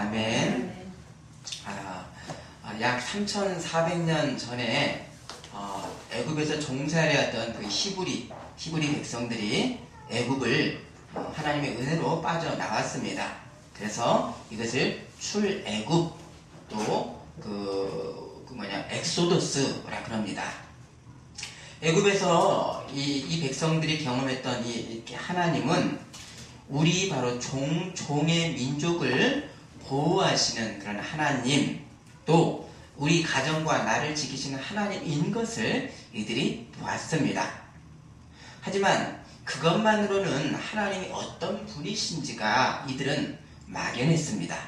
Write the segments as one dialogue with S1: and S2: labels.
S1: 아멘. 약 3,400년 전에 애굽에서 종살이했던 그 히브리 백성들이 애굽을 하나님의 은혜로 빠져나왔습니다. 그래서 이것을 출애굽 또 엑소더스라 그럽니다. 애굽에서 이 백성들이 경험했던 이렇게 하나님은 우리 바로 종의 민족을 보호하시는 그런 하나님, 또 우리 가정과 나를 지키시는 하나님인 것을 이들이 보았습니다. 하지만 그것만으로는 하나님이 어떤 분이신지가 이들은 막연했습니다.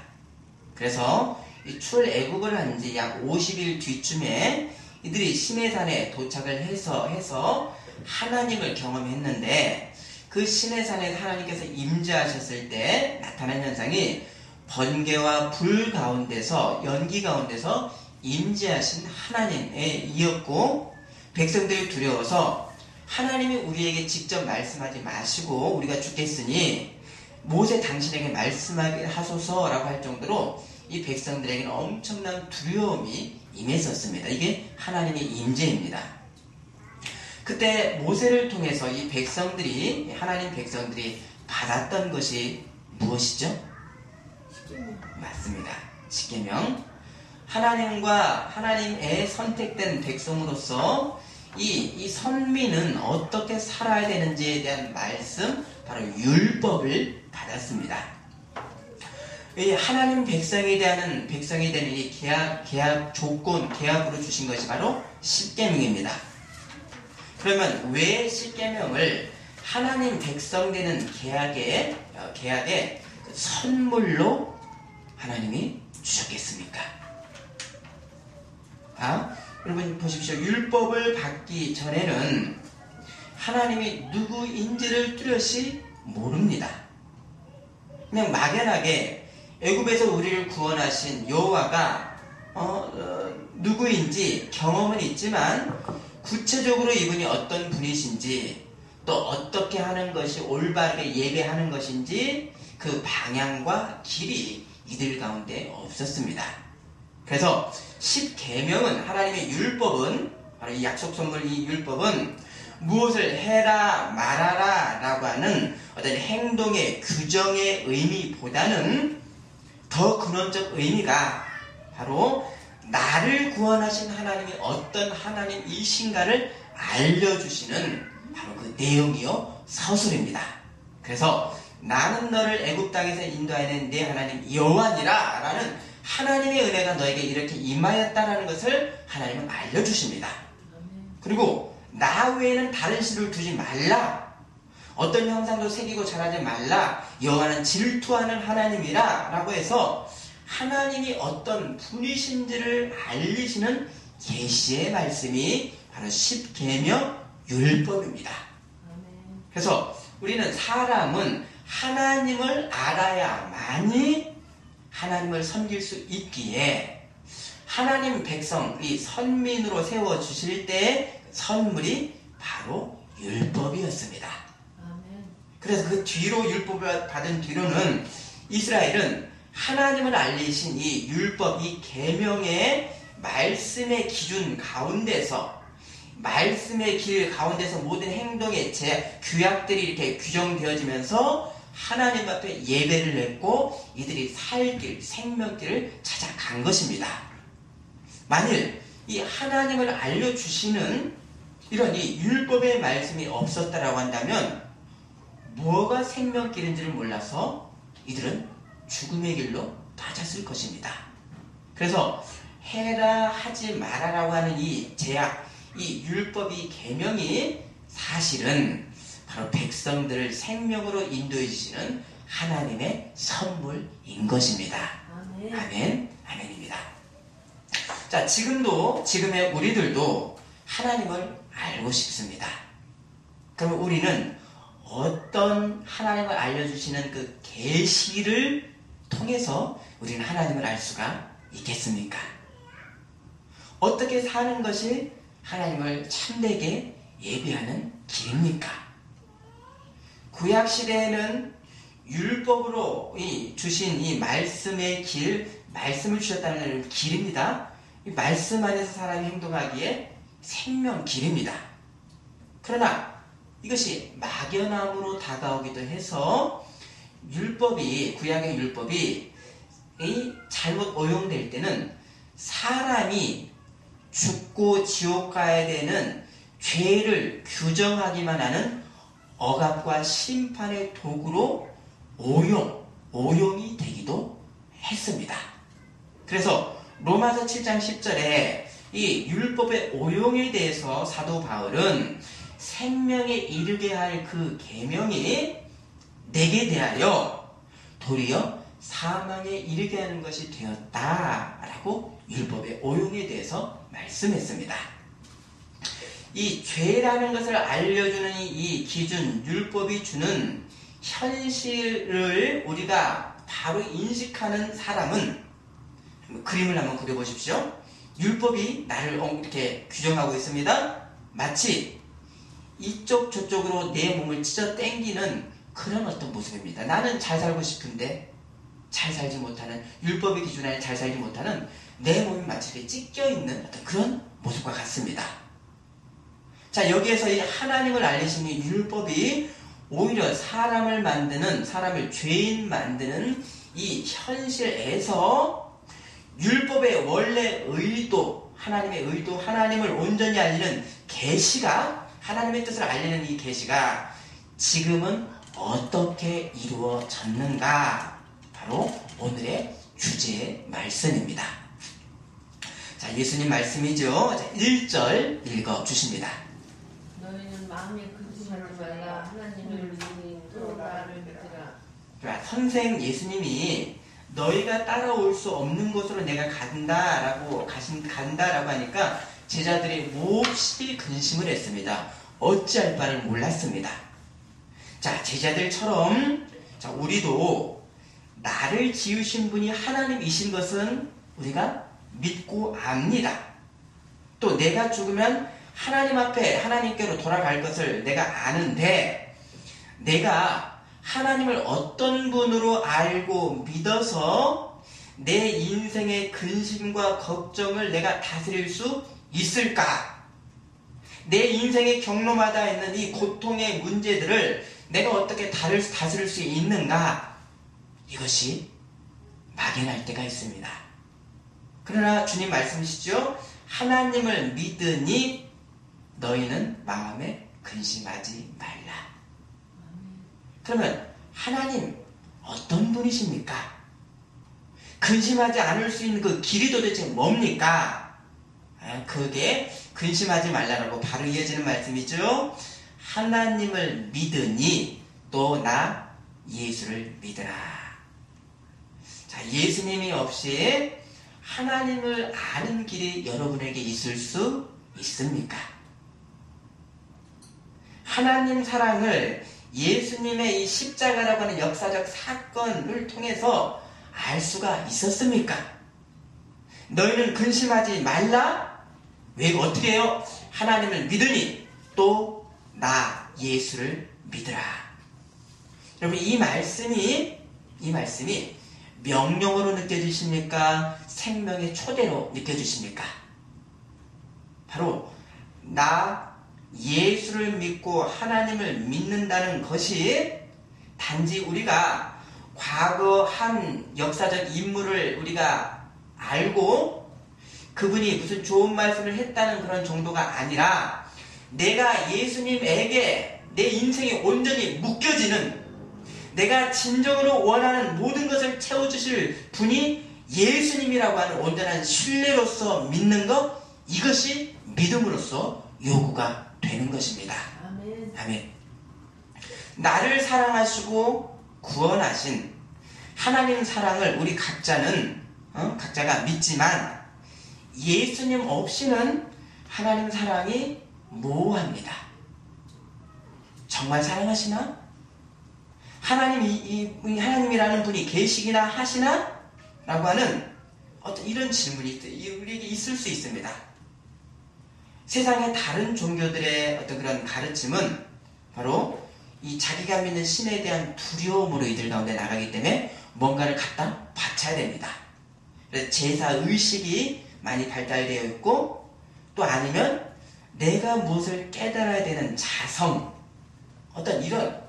S1: 그래서 이 출애굽을 한 지 약 50일 뒤쯤에 이들이 시내산에 도착을 해서 하나님을 경험했는데, 그 시내산에 하나님께서 임재하셨을 때 나타난 현상이 번개와 불 가운데서, 연기 가운데서 임재하신 하나님에 이었고, 백성들이 두려워서 하나님이 우리에게 직접 말씀하지 마시고 우리가 죽겠으니 모세 당신에게 말씀하게 하소서라고 할 정도로 이 백성들에게는 엄청난 두려움이 임했었습니다. 이게 하나님의 임재입니다. 그때 모세를 통해서 이 백성들이, 하나님 백성들이 받았던 것이 무엇이죠?
S2: 십계명.
S1: 맞습니다. 십계명. 하나님과 하나님의 선택된 백성으로서 이 선민은 어떻게 살아야 되는지에 대한 말씀, 바로 율법을 받았습니다. 이 하나님 백성에 대한 이 계약 조건, 계약으로 주신 것이 바로 십계명입니다. 그러면 왜 십계명을 하나님 백성 되는 계약의 선물로 하나님이 주셨겠습니까? 여러분 보십시오. 율법을 받기 전에는 하나님이 누구인지를 뚜렷이 모릅니다. 그냥 막연하게 애굽에서 우리를 구원하신 여호와가 누구인지 경험은 있지만 구체적으로 이분이 어떤 분이신지, 또 어떻게 하는 것이 올바르게 예배하는 것인지 그 방향과 길이 이들 가운데 없었습니다. 그래서 십계명은, 하나님의 율법은, 바로 이 약속 선물, 이 율법은 무엇을 해라 말아라 라고 하는 어떤 행동의 규정의 의미보다는 더 근원적 의미가 바로 나를 구원하신 하나님이 어떤 하나님이신가를 알려주시는 바로 그 내용이요 서술입니다. 그래서 나는 너를 애굽 땅에서 인도하는 내 하나님 여호와니라 라는 하나님의 은혜가 너에게 이렇게 임하였다라는 것을 하나님은 알려주십니다. 그리고 나 외에는 다른 신을 두지 말라, 어떤 형상도 새기고 절하지 말라, 여호와는 질투하는 하나님이라 라고 해서 하나님이 어떤 분이신지를 알리시는 계시의 말씀이 바로 십계명 율법입니다. 그래서 우리는, 사람은 하나님을 알아야만이 하나님을 섬길 수 있기에 하나님 백성, 이 선민으로 세워주실 때의 선물이 바로 율법이었습니다. 그래서 그 뒤로, 율법을 받은 뒤로는 이스라엘은 하나님을 알리신 이 율법, 이 계명의 말씀의 기준 가운데서, 말씀의 길 가운데서 모든 행동의 규약들이 이렇게 규정되어지면서 하나님 앞에 예배를 했고 이들이 살 길, 생명길을 찾아간 것입니다. 만일 이 하나님을 알려주시는 이런 이 율법의 말씀이 없었다라고 한다면 뭐가 생명길인지를 몰라서 이들은 죽음의 길로 빠졌을 것입니다. 그래서 해라 하지 말아라고 하는 이 제약, 이 율법이, 계명이 사실은 바로 백성들을 생명으로 인도해 주시는 하나님의 선물인 것입니다. 아멘, 아멘입니다. 자, 지금의 우리들도 하나님을 알고 싶습니다. 그럼 우리는 어떤 하나님을 알려주시는 그 계시를 통해서 우리는 하나님을 알 수가 있겠습니까? 어떻게 사는 것이 하나님을 참되게 예배하는 길입니까? 구약시대에는 율법으로 주신 이 말씀의 길, 말씀을 주셨다는 길입니다. 이 말씀 안에서 사람이 행동하기에 생명 길입니다. 그러나 이것이 막연함으로 다가오기도 해서 율법이, 구약의 율법이 잘못 오용될 때는 사람이 죽고 지옥 가야 되는 죄를 규정하기만 하는 억압과 심판의 도구로 오용이 되기도 했습니다. 그래서 로마서 7장 10절에 이 율법의 오용에 대해서 사도 바울은 생명에 이르게 할 그 계명이 내게 대하여 도리어 사망에 이르게 하는 것이 되었다라고 율법의 오용에 대해서 말씀했습니다. 이 죄라는 것을 알려주는 이 기준, 율법이 주는 현실을 우리가 바로 인식하는 사람은, 그림을 한번 그려보십시오. 율법이 나를 이렇게 규정하고 있습니다. 마치 이쪽 저쪽으로 내 몸을 찢어 당기는 그런 어떤 모습입니다. 나는 잘 살고 싶은데 잘 살지 못하는, 율법의 기준 안에 잘 살지 못하는 내 몸이 마치 이렇게 찢겨있는 어떤 그런 모습과 같습니다. 자, 여기에서 이 하나님을 알리시는 율법이 오히려 사람을 만드는, 사람을 죄인 만드는 이 현실에서 율법의 원래 의도, 하나님의 의도, 하나님을 온전히 알리는 계시가, 하나님의 뜻을 알리는 이 계시가 지금은 어떻게 이루어졌는가, 바로 오늘의 주제의 말씀입니다. 자, 예수님 말씀이죠. 자, 1절 읽어주십니다.
S2: 너희는 마음에 근심하지 말라. 하나님을 믿으니 또 나를 믿으라.
S1: 그러니까 선생 예수님이 너희가 따라올 수 없는 곳으로 내가 간다라고 하니까 제자들이 몹시 근심을 했습니다. 어찌할 바를 몰랐습니다. 자, 제자들처럼 자, 우리도 나를 지으신 분이 하나님이신 것은 우리가 믿고 압니다. 또 내가 죽으면 하나님 앞에, 하나님께로 돌아갈 것을 내가 아는데, 내가 하나님을 어떤 분으로 알고 믿어서 내 인생의 근심과 걱정을 내가 다스릴 수 있을까? 내 인생의 경로마다 있는 이 고통의 문제들을 내가 어떻게 다스릴 수 있는가? 이것이 막연할 때가 있습니다. 그러나 주님 말씀이시죠? 하나님을 믿으니 너희는 마음에 근심하지 말라. 그러면 하나님 어떤 분이십니까? 근심하지 않을 수 있는 그 길이 도대체 뭡니까? 그게 근심하지 말라라고 바로 이어지는 말씀이죠. 하나님을 믿으니 또 나 예수를 믿으라. 자, 예수님이 없이 하나님을 아는 길이 여러분에게 있을 수 있습니까? 하나님 사랑을 예수님의 이 십자가라고 하는 역사적 사건을 통해서 알 수가 있었습니까? 너희는 근심하지 말라? 왜 어떻게 해요? 하나님을 믿으니 또 나 예수를 믿으라. 여러분, 이 말씀이 명령으로 느껴지십니까? 생명의 초대로 느껴지십니까? 바로 나 예수를 믿고 하나님을 믿는다는 것이 단지 우리가 과거 한 역사적 인물을 우리가 알고 그분이 무슨 좋은 말씀을 했다는 그런 정도가 아니라, 내가 예수님에게 내 인생이 온전히 묶여지는, 내가 진정으로 원하는 모든 것을 채워주실 분이 예수님이라고 하는 온전한 신뢰로서 믿는 것, 이것이 믿음으로써 요구가 되는 것입니다.
S2: 아멘.
S1: 아멘. 나를 사랑하시고 구원하신 하나님 사랑을 우리 각자가 믿지만, 예수님 없이는 하나님 사랑이 모호합니다. 정말 사랑하시나? 하나님이라는 분이 계시기나 하시나? 라고 하는 어떤 이런 질문이 우리에게 있을 수 있습니다. 세상의 다른 종교들의 어떤 그런 가르침은 바로 이 자기가 믿는 신에 대한 두려움으로 이들 가운데 나가기 때문에 뭔가를 갖다 바쳐야 됩니다. 그래서 제사 의식이 많이 발달되어 있고, 또 아니면 내가 무엇을 깨달아야 되는 자성, 어떤 이런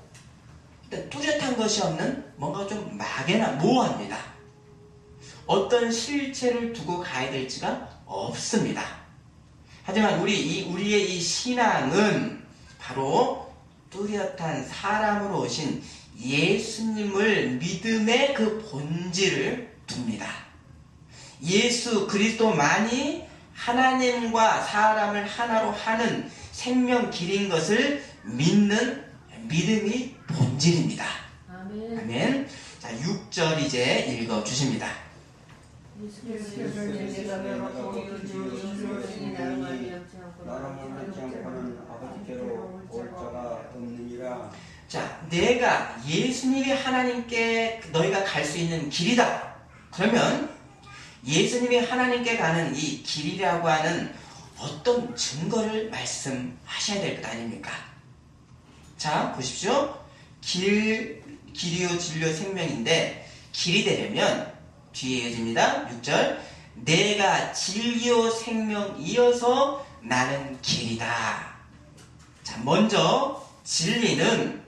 S1: 뚜렷한 것이 없는 뭔가 좀 막연한 모호합니다. 어떤 실체를 두고 가야 될지가 없습니다. 하지만 우리의 이 신앙은 바로 뚜렷한 사람으로 오신 예수님을 믿음의 그 본질을 둡니다. 예수 그리스도만이 하나님과 사람을 하나로 하는 생명 길인 것을 믿는 믿음이 본질입니다.
S2: 아멘.
S1: 아멘. 자, 6절 이제 읽어주십니다.
S2: 예수께서 내가 배고프고 이르짖으니 나를 말미암지 않고
S3: 나를 만나지 않고는 아버지께로 올 자가 없느니라.
S1: 자, 내가 예수님이 하나님께 너희가 갈 수 있는 길이다. 그러면 예수님이 하나님께 가는 이 길이라고 하는 어떤 증거를 말씀하셔야 될 것 아닙니까? 자, 보십시오. 길이요 진리요 생명인데 길이 되려면 뒤에 이어집니다. 6절. 내가 진리요 생명이어서 나는 길이다. 자, 먼저 진리는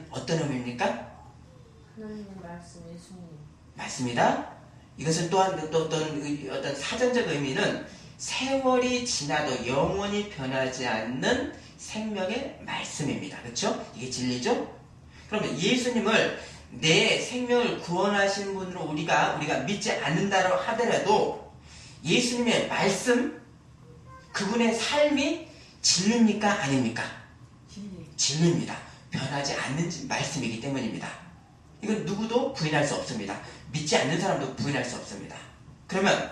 S1: 어떤 의미입니까?
S2: 하나님의 말씀 예수님.
S1: 맞습니다. 이것은 또한 어떤 사전적 의미는 세월이 지나도 영원히 변하지 않는 생명의 말씀입니다. 그렇죠? 이게 진리죠? 그러면 예수님을 내 생명을 구원하신 분으로 우리가 믿지 않는다고 하더라도 예수님의 말씀, 그분의 삶이 진리입니까? 아닙니까? 진리입니다. 변하지 않는 말씀이기 때문입니다. 이건 누구도 부인할 수 없습니다. 믿지 않는 사람도 부인할 수 없습니다. 그러면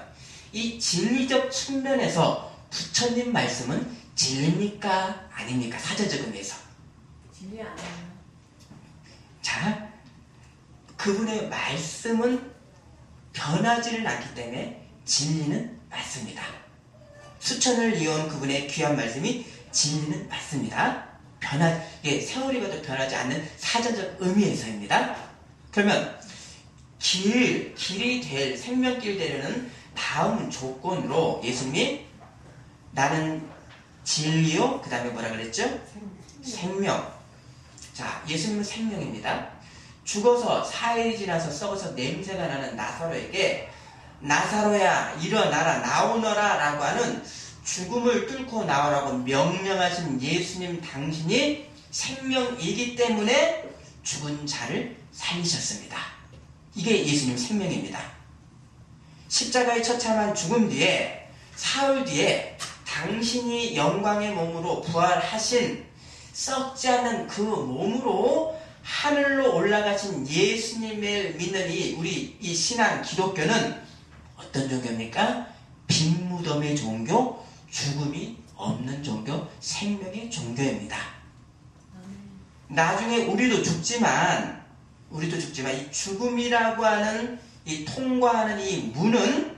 S1: 이 진리적 측면에서 부처님 말씀은 진리입니까? 아닙니까? 사전적 의미에서.
S2: 진리 아니에요.
S1: 자, 그분의 말씀은 변하지는 않기 때문에 진리는 맞습니다. 수천을 이어온 그분의 귀한 말씀이 진리는 맞습니다. 세월이 가도 변하지 않는 사전적 의미에서입니다. 그러면 길이 될, 생명길 되려는 다음 조건으로 예수님이 나는 진리요, 그 다음에 뭐라 그랬죠? 생명. 자, 예수님은 생명입니다. 죽어서 4일이 지나서 썩어서 냄새가 나는 나사로에게 나사로야 일어나라 나오너라 라고 하는 죽음을 뚫고 나오라고 명령하신 예수님 당신이 생명이기 때문에 죽은 자를 살리셨습니다. 이게 예수님 생명입니다. 십자가의 처참한 죽음 뒤에 사흘 뒤에 당신이 영광의 몸으로 부활하신 썩지 않는 그 몸으로 하늘로 올라가신 예수님을 믿는 우리 신앙 기독교는 어떤 종교입니까? 빈무덤의 종교, 죽음이 없는 종교, 생명의 종교입니다. 나중에 우리도 죽지만 이 죽음이라고 하는 이 통과하는 이 문은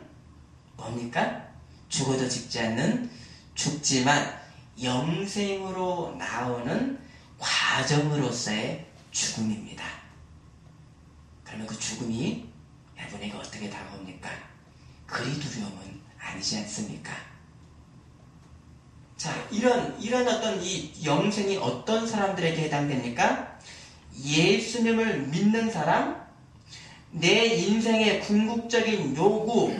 S1: 뭡니까? 죽어도 죽지만 영생으로 나오는 과정으로서의 죽음입니다. 그러면 그 죽음이 여러분에게 어떻게 다가옵니까? 그리 두려움은 아니지 않습니까? 자, 이런 어떤 이 영생이 어떤 사람들에게 해당됩니까? 예수님을 믿는 사람, 내 인생의 궁극적인 요구,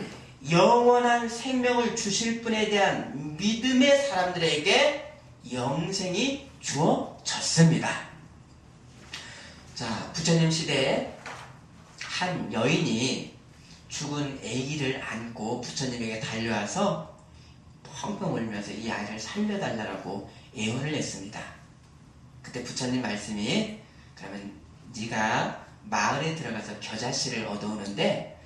S1: 영원한 생명을 주실 분에 대한 믿음의 사람들에게 영생이 주어졌습니다. 자, 부처님 시대에 한 여인이 죽은 아기를 안고 부처님에게 달려와서 펑펑 울면서 이 아이를 살려달라고 애원을 했습니다. 그때 부처님 말씀이 그러면 네가 마을에 들어가서 겨자씨를 얻어오는데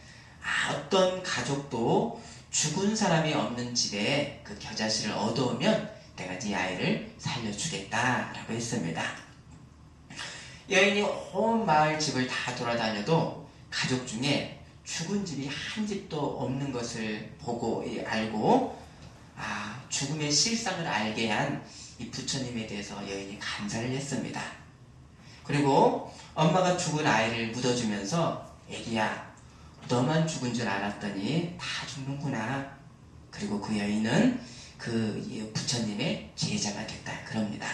S1: 어떤 가족도 죽은 사람이 없는 집에 그 겨자씨를 얻어오면 내가 네 아이를 살려주겠다라고 했습니다. 여인이 온 마을 집을 다 돌아다녀도 가족 중에 죽은 집이 한 집도 없는 것을 보고 알고 죽음의 실상을 알게 한 이 부처님에 대해서 여인이 감사를 했습니다. 그리고 엄마가 죽은 아이를 묻어주면서 애기야 너만 죽은 줄 알았더니 다 죽는구나. 그리고 그 여인은 그 부처님의 제자가 됐다 그럽니다.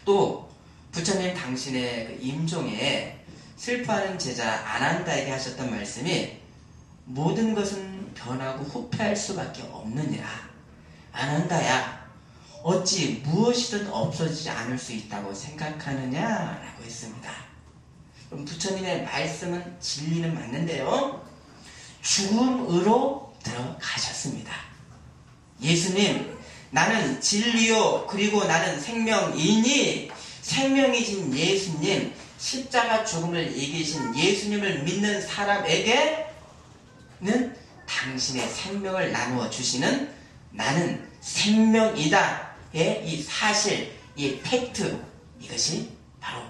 S1: 또 부처님 당신의 그 임종에 슬퍼하는 제자 아난다에게 하셨던 말씀이 모든 것은 변하고 후패할 수밖에 없느니라. 아난다야 어찌 무엇이든 없어지지 않을 수 있다고 생각하느냐라고 했습니다. 그럼 부처님의 말씀은 진리는 맞는데요. 죽음으로 들어가셨습니다. 예수님 나는 진리요 그리고 나는 생명이니 생명이신 예수님 십자가 죽음을 이기신 예수님을 믿는 사람에게는 당신의 생명을 나누어 주시는 나는 생명이다의 이 사실, 이 팩트 이것이 바로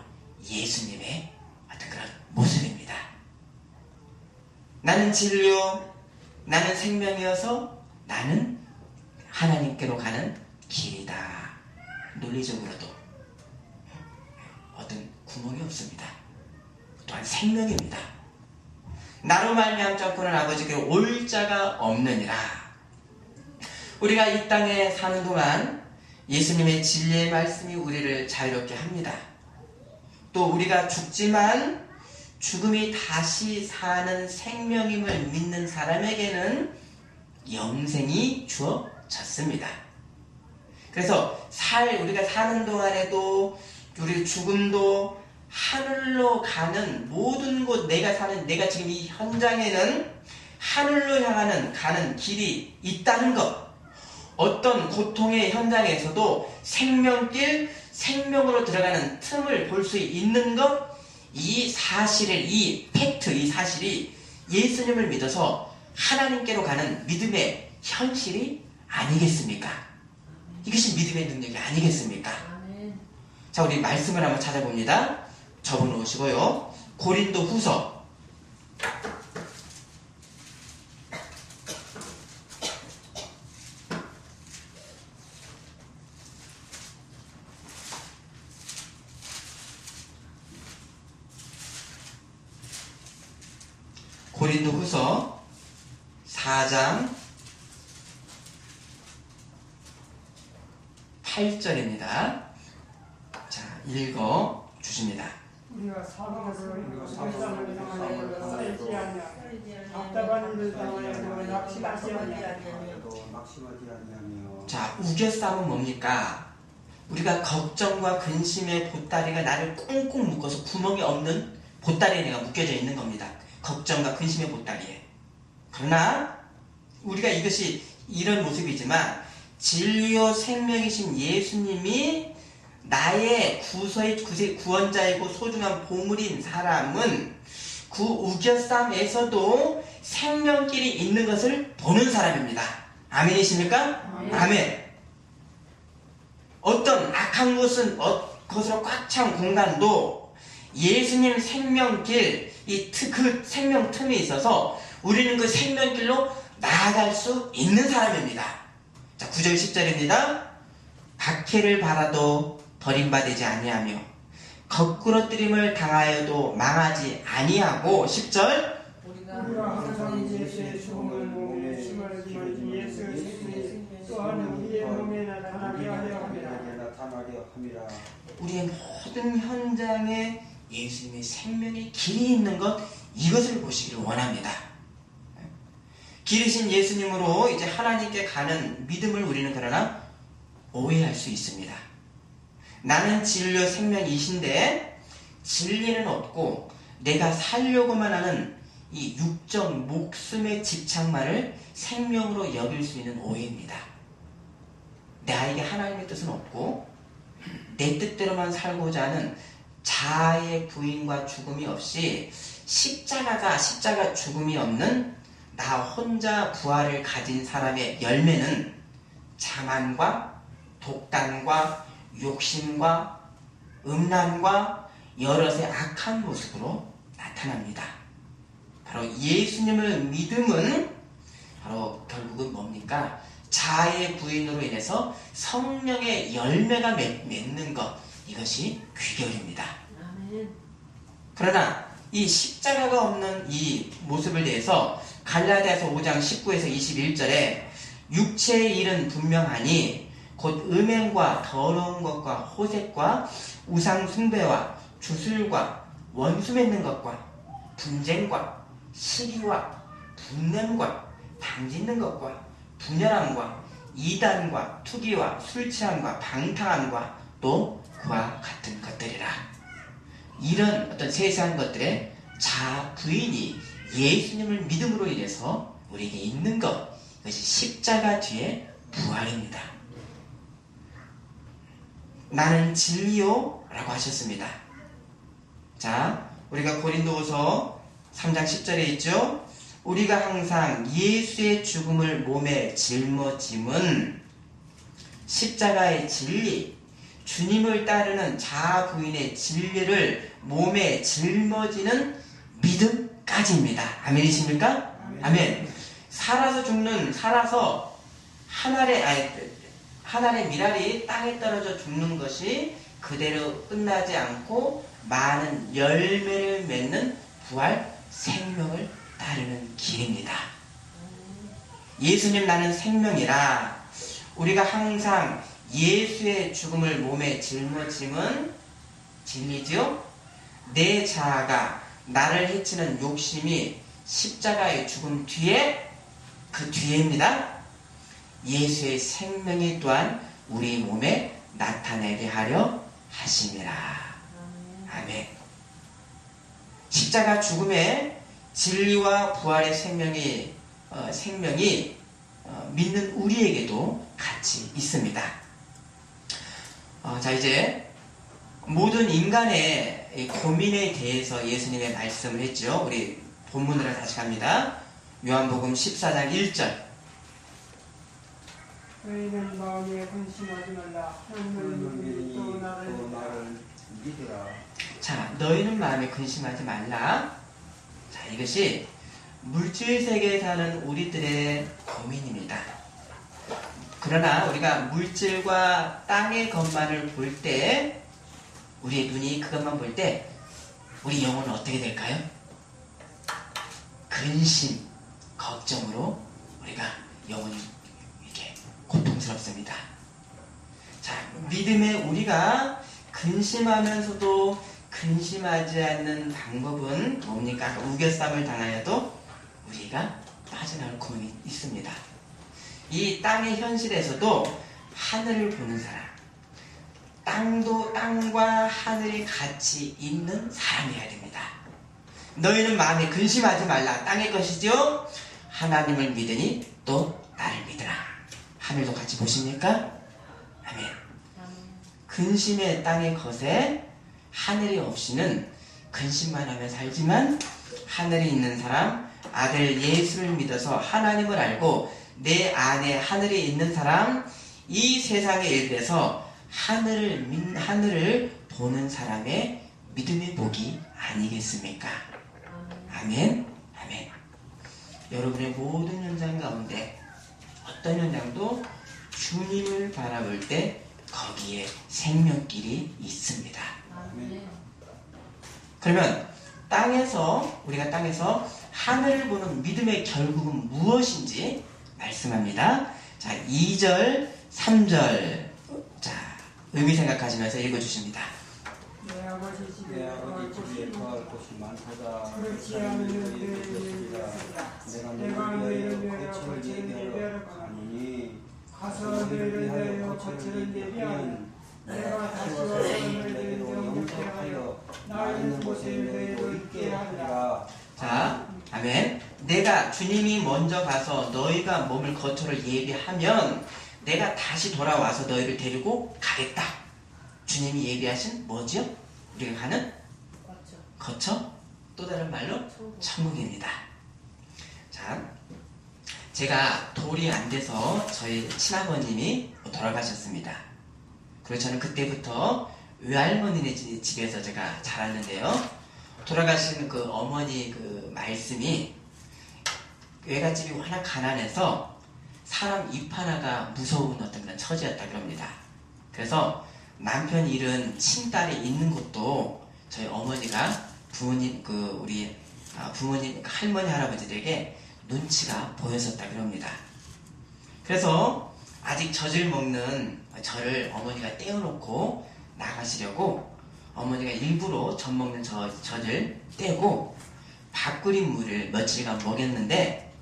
S1: 예수님의 어떤 그런 모습입니다. 나는 진리요 나는 생명이어서 나는 하나님께로 가는 길이다. 논리적으로도 어떤 구멍이 없습니다. 또한 생명입니다. 나로 말미암지 않고는 아버지께로 올 자가 없느니라. 우리가 이 땅에 사는 동안 예수님의 진리의 말씀이 우리를 자유롭게 합니다. 또 우리가 죽지만 죽음이 다시 사는 생명임을 믿는 사람에게는 영생이 주어졌습니다. 그래서 우리가 사는 동안에도 우리 죽음도 하늘로 가는 모든 곳 내가 지금 이 현장에는 하늘로 향하는 가는 길이 있다는 것. 어떤 고통의 현장에서도 생명길, 생명으로 들어가는 틈을 볼 수 있는 것. 이 사실을, 이 팩트, 이 사실이 예수님을 믿어서 하나님께로 가는 믿음의 현실이 아니겠습니까? 이것이 믿음의 능력이 아니겠습니까? 자, 우리 말씀을 한번 찾아봅니다. 접어놓으시고요. 고린도 후서 4장 8절입니다. 자, 읽어 주십니다.
S4: 우리가 사람을 쌓이지 아니하며 답답한 일을 당하여도 낙심하지 아니하며.
S1: 자, 우겨싸움은 뭡니까? 우리가 걱정과 근심의 보따리가 나를 꽁꽁 묶어서 구멍이 없는 보따리에 내가 묶여져 있는 겁니다. 걱정과 근심의 보따리에. 그러나 우리가 이것이 이런 모습이지만 진리요 생명이신 예수님이 나의 구원자이고 소중한 보물인 사람은 그 우겨쌈에서도 생명길이 있는 것을 보는 사람입니다. 아멘이십니까? 아멘. 어떤 악한 것으로 꽉 찬 공간도 예수님 생명길, 그 생명 틈에 있어서 우리는 그 생명길로 나아갈 수 있는 사람입니다. 자, 9절 10절입니다. 박해를 받아도 버림받지 아니하며 거꾸러뜨림을 당하여도 망하지 아니하고 10절
S4: 우리가 항상 예수의 죽음을 몸에 심을 지는 예수의 생명이 또한 우리의 몸에 나타나게 하려 함이라.
S1: 우리의 모든 현장에 예수님의 생명의 길이 있는 것, 이것을 보시기를 원합니다. 길이신 예수님으로 이제 하나님께 가는 믿음을 우리는 그러나 오해할 수 있습니다. 나는 진리요 생명이신데 진리는 없고 내가 살려고만 하는 이 육적 목숨의 집착만을 생명으로 여길 수 있는 오해입니다. 나에게 하나님의 뜻은 없고 내 뜻대로만 살고자 하는 자아의 부인과 죽음이 없이 십자가 죽음이 없는 나 혼자 부활을 가진 사람의 열매는 자만과 독단과 욕심과 음란과 여럿의 악한 모습으로 나타납니다. 바로 예수님을 믿음은 바로 결국은 뭡니까? 자아의 부인으로 인해서 성령의 열매가 맺는 것, 이것이 귀결입니다. 그러나 이 십자가가 없는 이 모습을 대해서 갈라디아서 5장 19에서 21절에 육체의 일은 분명하니 곧 음행과 더러운 것과 호색과 우상 숭배와 주술과 원수 맺는 것과 분쟁과 시기와 분냄과 당짓는 것과 분열함과 이단과 투기와 술 취함과 방탕함과 또 그와 같은 것들이라. 이런 어떤 세세한 것들의 자아 부인이 예수님을 믿음으로 인해서 우리에게 있는 것, 그것이 십자가 뒤에 부활입니다. 나는 진리요 라고 하셨습니다. 자, 우리가 고린도후서 3장 10절에 있죠. 우리가 항상 예수의 죽음을 몸에 짊어짐은 십자가의 진리, 주님을 따르는 자아 부인의 진리를 몸에 짊어지는 믿음까지입니다. 아멘이십니까? 아멘. 살아서 하늘의 미랄이 땅에 떨어져 죽는 것이 그대로 끝나지 않고 많은 열매를 맺는 부활 생명을 따르는 길입니다. 예수님 나는 생명이라. 우리가 항상 예수의 죽음을 몸에 짊어짐은 진리지요. 내 자아가 나를 해치는 욕심이 십자가의 죽음 뒤에 그 뒤에입니다. 예수의 생명이 또한 우리 몸에 나타내게 하려 하심이라. 아멘. 십자가 죽음에 진리와 부활의 생명이 믿는 우리에게도 같이 있습니다. 자, 이제 모든 인간의 고민에 대해서 예수님의 말씀을 했죠. 우리 본문으로 다시 갑니다. 요한복음 14장 1절.
S4: 너희는 마음에 근심하지 말라. 하나님을 믿으니 또 나를
S3: 믿으라.
S1: 자, 너희는 마음에 근심하지 말라. 자, 이것이 물질 세계에 사는 우리들의 고민입니다. 그러나 우리가 물질과 땅의 것만을 볼 때, 우리의 눈이 그것만 볼 때 우리 영혼은 어떻게 될까요? 근심, 걱정으로 우리가 영혼이 이렇게 고통스럽습니다. 자, 믿음의 우리가 근심하면서도 근심하지 않는 방법은 뭡니까? 아까 우겨쌈을 당하여도 우리가 빠져나올 구멍이 있습니다. 이 땅의 현실에서도 하늘을 보는 사람, 땅과 하늘이 같이 있는 사람이어야 됩니다. 너희는 마음에 근심하지 말라. 땅의 것이죠. 하나님을 믿으니 또 나를 믿으라. 하늘도 같이 보십니까? 아멘. 근심의 땅의 것에 하늘이 없이는 근심만 하며 살지만, 하늘이 있는 사람, 아들 예수를 믿어서 하나님을 알고 내 안에 하늘이 있는 사람, 이 세상의 일에서 하늘을 보는 사람의 믿음의 복이 아니겠습니까? 아멘. 아멘. 여러분의 모든 현장 가운데 어떤 현장도 주님을 바라볼 때 거기에 생명길이 있습니다. 그러면 우리가 땅에서 하늘을 보는 믿음의 결국은 무엇인지 말씀합니다. 자, 2절, 3절. 자, 의미 생각하시면서 읽어주십니다.
S4: 내 아버지 집에
S3: 거할 곳이 많도다.
S4: 그렇지 않으면
S3: 내가 너희를 위하여 거처를 예비하러 가노니
S4: 가서 너희를 위하여 거처를 예비하면 내가 다시 와서 너희를 영접케 하여 나 있는 곳에 너희를 있게 하리라.
S1: 자, 아멘. 내가 주님이 먼저 가서 너희가 몸을 거처를 예비하면 내가 다시 돌아와서 너희를 데리고 가겠다. 주님이 예비하신 뭐죠? 우리가 가는 거처? 또 다른 말로 천국입니다. 자, 제가 돌이 안 돼서 저희 친아버님이 돌아가셨습니다. 그래서 저는 그때부터 외할머니네 집에서 제가 자랐는데요. 돌아가신 그 어머니 그 말씀이, 외갓집이 워낙 가난해서 사람 입 하나가 무서운 어떤 그런 처지였다 그럽니다. 그래서 남편 잃은 친딸이 있는 곳도 저희 어머니가 부모님 우리 부모님 할머니 할아버지들에게 눈치가 보였었다 그럽니다. 그래서 아직 젖을 먹는 저를 어머니가 떼어놓고 나가시려고 어머니가 일부러 젖 먹는 젖을 떼고 밥 끓인 물을 며칠간 먹였는데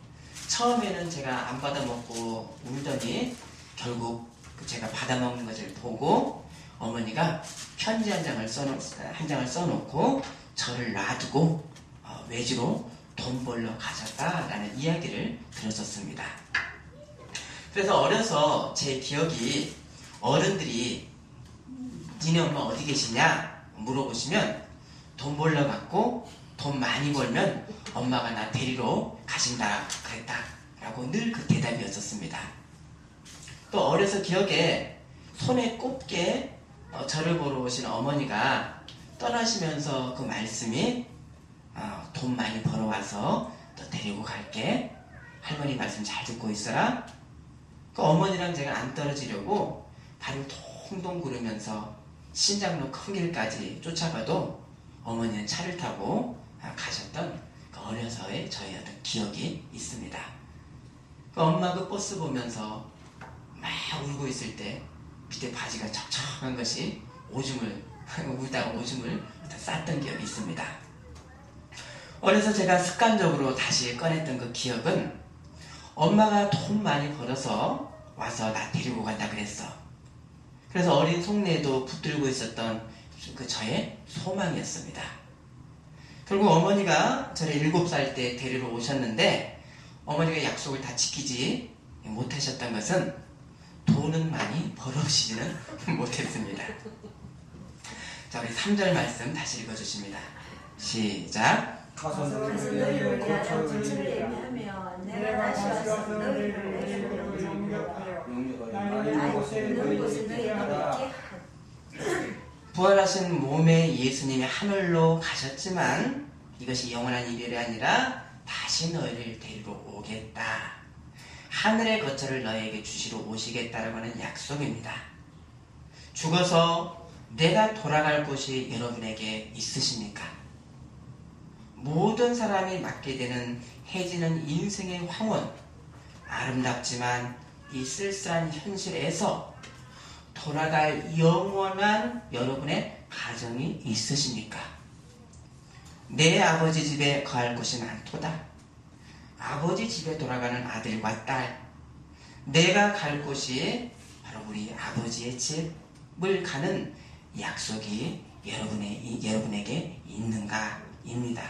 S1: 처음에는 제가 안 받아 먹고 울더니 결국 제가 받아 먹는 것을 보고 어머니가 편지 한 장을 써놓고 저를 놔두고 외지로 돈 벌러 가셨다라는 이야기를 들었었습니다. 그래서 어려서 제 기억이 어른들이 니네 엄마 어디 계시냐 물어보시면 돈 벌러 갔고 돈 많이 벌면 엄마가 나 데리러 가신다 그랬다 라고 늘 그 대답이었었습니다. 또 어려서 기억에 손에 꼽게 저를 보러 오신 어머니가 떠나시면서 그 말씀이 돈 많이 벌어와서 너 데리고 갈게. 할머니 말씀 잘 듣고 있어라. 그 어머니랑 제가 안 떨어지려고 발을 동동 구르면서 신장로 큰 길까지 쫓아가도 어머니는 차를 타고 가셨던 그 어려서의 저의 어떤 기억이 있습니다. 그 엄마 그 버스 보면서 막 울고 있을 때 밑에 바지가 척척한 것이 울다가 오줌을 쌌던 기억이 있습니다. 어려서 제가 습관적으로 다시 꺼냈던 그 기억은 엄마가 돈 많이 벌어서 와서 나 데리고 간다 그랬어. 그래서 어린 속내에도 붙들고 있었던 그 저의 소망이었습니다. 결국 어머니가 저를 7살 때 데리러 오셨는데 어머니가 약속을 다 지키지 못하셨던 것은 돈은 많이 벌어오시지는 못했습니다. 자, 우리 3절 말씀 다시 읽어주십니다. 시작.
S4: 가서
S2: 너희를
S4: 너희를
S2: 위하여
S4: 고쳐를
S2: 고초를
S4: 예비하며
S2: 예비하며
S4: 내가
S2: 내가
S4: 다시
S2: 다시
S4: 와서
S2: 와서
S4: 너희를
S2: 너희를
S4: 내게로
S2: 영접하여
S4: 나의
S2: 나의
S4: 곳에
S2: 있는 곳에
S4: 너희를
S2: 너희를
S4: 하라.
S2: 있게
S1: 부활하신 몸에 예수님이 하늘로 가셨지만 이것이 영원한 이별이 아니라 다시 너희를 데리러 오겠다. 하늘의 거처를 너희에게 주시러 오시겠다라고 하는 약속입니다. 죽어서 내가 돌아갈 곳이 여러분에게 있으십니까? 모든 사람이 맞게 되는 해지는 인생의 황혼, 아름답지만 이 쓸쓸한 현실에서 돌아갈 영원한 여러분의 가정이 있으십니까? 내 아버지 집에 거할 곳이 많도다. 아버지 집에 돌아가는 아들과 딸, 내가 갈 곳이 바로 우리 아버지의 집을 가는 약속이 여러분에게 있는가입니다.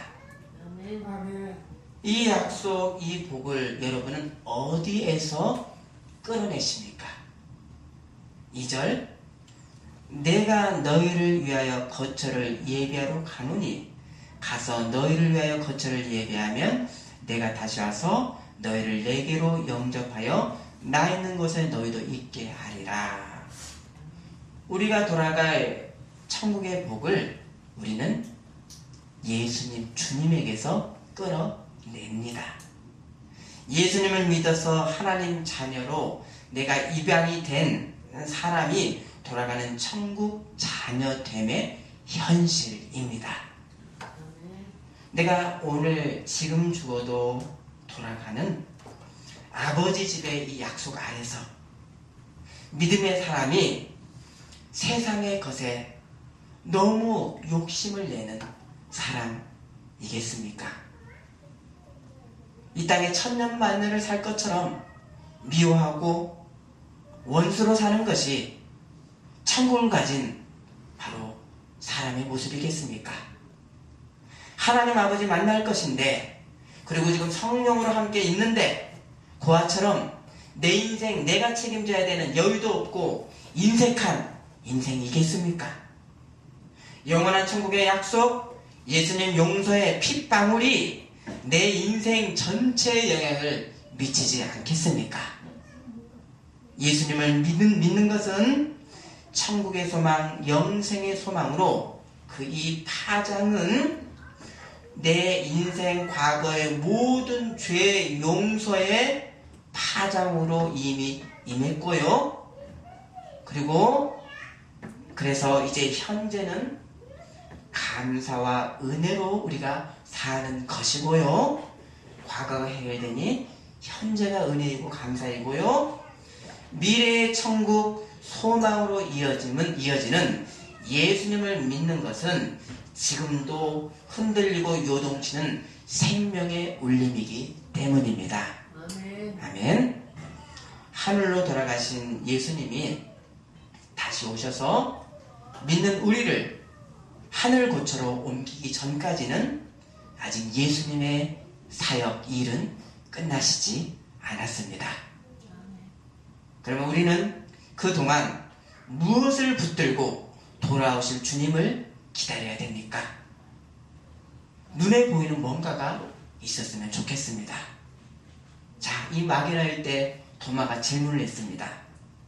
S2: 아멘.
S1: 이 약속, 이 복을 여러분은 어디에서 끌어내십니까? 2절, 내가 너희를 위하여 거처를 예비하러 가노니 가서 너희를 위하여 거처를 예비하면 내가 다시 와서 너희를 내게로 영접하여 나 있는 곳에 너희도 있게 하리라. 우리가 돌아갈 천국의 복을 우리는 예수님 주님에게서 끌어냅니다. 예수님을 믿어서 하나님 자녀로 내가 입양이 된 사람이 돌아가는 천국 자녀됨의 현실입니다. 내가 오늘 지금 죽어도 돌아가는 아버지 집의 이 약속 아래서 믿음의 사람이 세상의 것에 너무 욕심을 내는 사람이겠습니까? 이 땅에 천년만년을 살 것처럼 미워하고 원수로 사는 것이 천국을 가진 바로 사람의 모습이겠습니까? 하나님 아버지 만날 것인데, 그리고 지금 성령으로 함께 있는데 고아처럼 내 인생 내가 책임져야 되는 여유도 없고 인색한 인생이겠습니까? 영원한 천국의 약속, 예수님 용서의 핏방울이 내 인생 전체에 영향을 미치지 않겠습니까? 예수님을 믿는 것은 천국의 소망, 영생의 소망으로 그 이 파장은 내 인생 과거의 모든 죄 용서의 파장으로 이미 임했고요. 그래서 이제 현재는 감사와 은혜로 우리가 사는 것이고요. 과거가 해결되니 현재가 은혜이고 감사이고요. 미래의 천국 소망으로 이어지는 예수님을 믿는 것은 지금도 흔들리고 요동치는 생명의 울림이기 때문입니다.
S2: 아멘.
S1: 아멘. 하늘로 돌아가신 예수님이 다시 오셔서 믿는 우리를 하늘 고처로 옮기기 전까지는 아직 예수님의 사역 일은 끝나시지 않았습니다. 그러면 우리는 그동안 무엇을 붙들고 돌아오실 주님을 기다려야 됩니까? 눈에 보이는 뭔가가 있었으면 좋겠습니다. 자, 이 막연할 때 도마가 질문을 했습니다.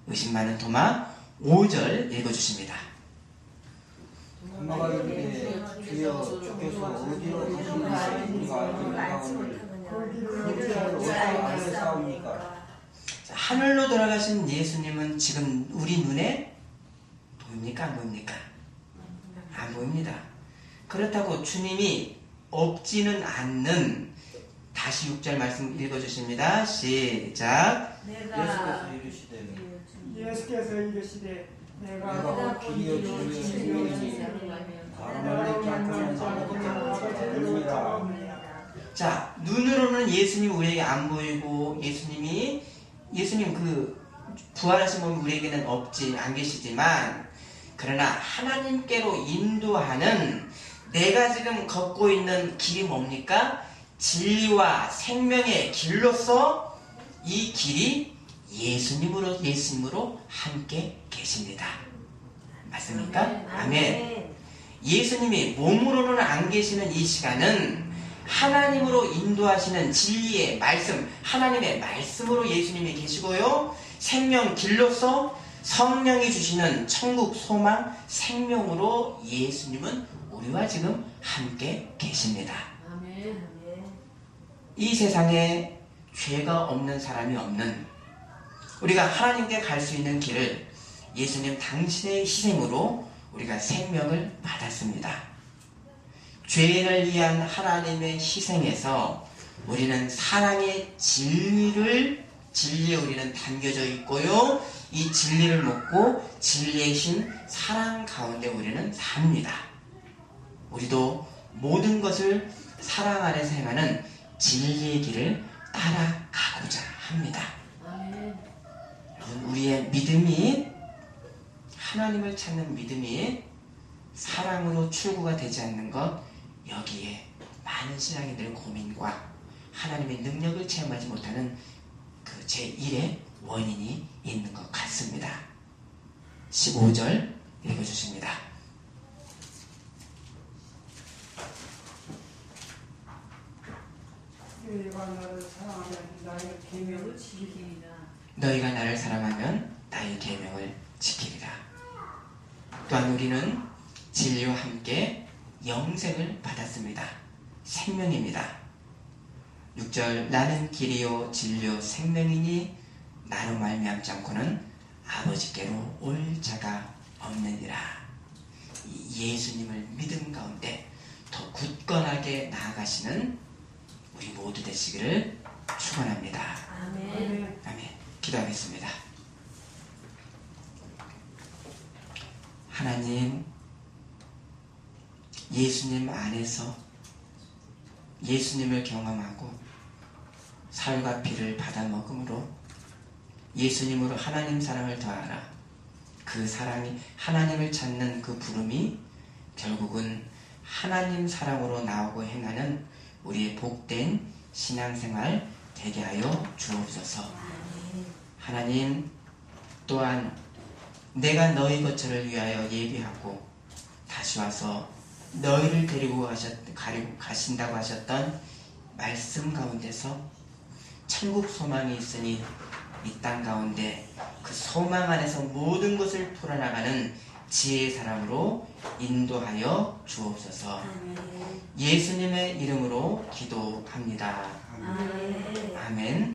S1: 의심 많은 도마 5절 읽어주십니다.
S3: 엄마가 이르되 주여 주께서 어디로 가시는지 우리가 알기를 어찌 알겠사옵니까?
S1: 하늘로 돌아가신 예수님은 지금 우리 눈에 보입니까? 안 보입니까? 안 보입니다. 그렇다고 주님이 없지는 않는 다시 6절 말씀 읽어주십니다. 시작.
S3: 예수께서 이르시되
S4: 내가
S3: 내가 길이요 진리요 생명이니 나를 쫓지 않고는 아버지께로 갈 수 없느니라.
S1: 자, 눈으로는 예수님이 우리에게 안 보이고 예수님 그 부활하신 몸이 우리에게는 없지 안 계시지만 그러나 하나님께로 인도하는 내가 지금 걷고 있는 길이 뭡니까? 진리와 생명의 길로서 이 길이 예수님으로 함께 계십니다. 맞습니까? 아멘. 예수님이 몸으로는 안 계시는 이 시간은 하나님으로 인도하시는 진리의 말씀, 하나님의 말씀으로 예수님이 계시고요. 생명 길로서 성령이 주시는 천국 소망 생명으로 예수님은 우리와 지금 함께 계십니다.
S2: 아멘.
S1: 이 세상에 죄가 없는 사람이 없는 우리가 하나님께 갈 수 있는 길을 예수님 당신의 희생으로 우리가 생명을 받았습니다. 죄인을 위한 하나님의 희생에서 우리는 사랑의 진리에 우리는 담겨져 있고요. 이 진리를 먹고 진리의 신 사랑 가운데 우리는 삽니다. 우리도 모든 것을 사랑 안에서 행하는 진리의 길을 따라가고자 합니다.
S2: 아멘.
S1: 우리의 믿음이 하나님을 찾는 믿음이 사랑으로 출구가 되지 않는 것 여기에 많은 신앙인들의 고민과 하나님의 능력을 체험하지 못하는 그 제1의 원인이 있는 것 같습니다. 15절 읽어주십니다.
S4: 너희가 나를 사랑하면 나의 계명을 지키리라.
S2: 지키리라.
S1: 너희가 나를 사랑하면 나의 계명을 지키리라. 또한 우리는 진리와 함께 영생을 받았습니다. 생명입니다. 6절 나는 길이요 진리요 생명이니 나로 말미암지 않고는 아버지께로 올 자가 없느니라. 이 예수님을 믿음 가운데 더 굳건하게 나아가시는 우리 모두 되시기를 축원합니다.
S2: 아멘.
S1: 아멘. 기도하겠습니다. 하나님, 예수님 안에서 예수님을 경험하고 살과 피를 받아 먹음으로 예수님으로 하나님 사랑을 더하라. 그 사랑이 하나님을 찾는 그 부름이 결국은 하나님 사랑으로 나오고 행하는 우리의 복된 신앙생활 되게 하여 주옵소서. 하나님, 또한 내가 너희 거처를 위하여 예비하고 다시 와서 너희를 데리고 가신다고 하셨던 말씀 가운데서 천국 소망이 있으니 이 땅 가운데 그 소망 안에서 모든 것을 풀어나가는 지혜의 사람으로 인도하여 주옵소서. 예수님의 이름으로 기도합니다. 아멘.